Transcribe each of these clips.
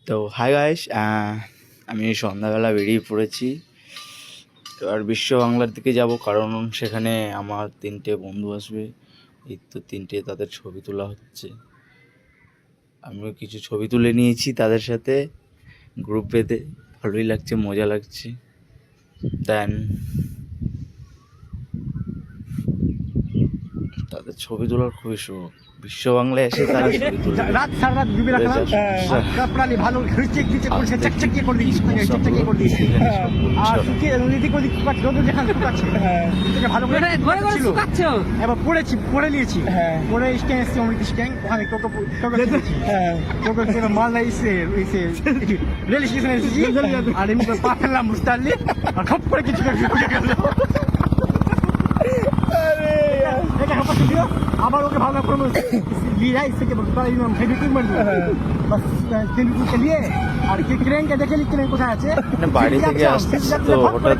তো hi guys, আমি সন্ধ্যাবেলা বেরিয়ে পড়েছি। এবার বিশ্ব বাংলার দিকে যাব, কারণ সেখানে আমার 3টে বন্ধু আসবে। এই তো 3টে, তাদের ছবি তোলা হচ্ছে। আমিও কিছু ছবি তুলে নিয়েছি তাদের সাথে গ্রুপ বেঁধে। ভালোই লাগছে, মজা লাগছে। দেন তাদের ছবি তোলার খুবই শখ। বিশ্ব বাংলায় এসে তারা ছবি তুলে রাত সারা রাত ডুবে রাখলাম। কাপড়ালি ভালো চিকচিক করছে, চকচকে করে দিয়েছি, চকচকে করে দিয়েছি। আর কি এদিক ওদিক কুকাচ্ছে, যত যেখানে কুকাচ্ছে থেকে ভালো করে ঘরে ঘরে শুকাচ্ছে। এবার পড়ে নিয়েছি, পরে স্ট্যান্ড এসেছি, অমৃত স্ট্যান্ড, ওখানে টোটো দিয়েছি। টোটো করে মালদা এসে রেল স্টেশনে এসেছি। আর এমনি পা ফেললাম বুঝতে পারলি, আর খপ করে কিছু ঢুকে গেল। আবার ওকে ভালো করে নিয়ে আর ক্রেনকে দেখে নি, ক্রেন কোথায় আছে। বাড়ি থেকে আসতেছে তো হঠাৎ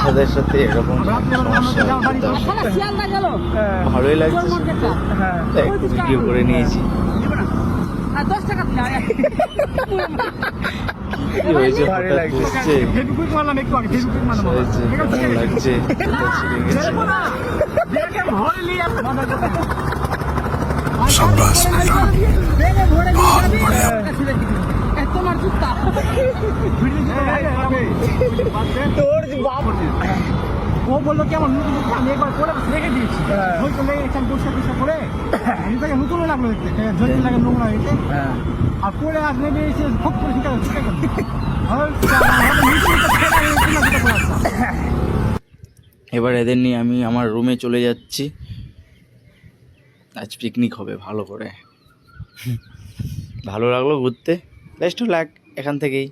তাদের সাথে এরকম ভালোই লাগছে, একটু ভিডিও করে নিয়েছি। কি হয়েছে, হঠাৎ বুঝছে লাগছে। ও বললো কি আমার নতুন আমি একবার করে রেখে দিয়েছি, করে নতুন লাগলো দেখতে, যদি লাগে নোংরা হয়েছে। আর পরে আর নেমে এসে খুব করে এবার এদের নিয়ে আমি আমার রুমে চলে যাচ্ছি। আজ পিকনিক হবে ভালো করে। ভালো লাগলো ঘুরতে, বেস্ট লাগ এখান থেকেই।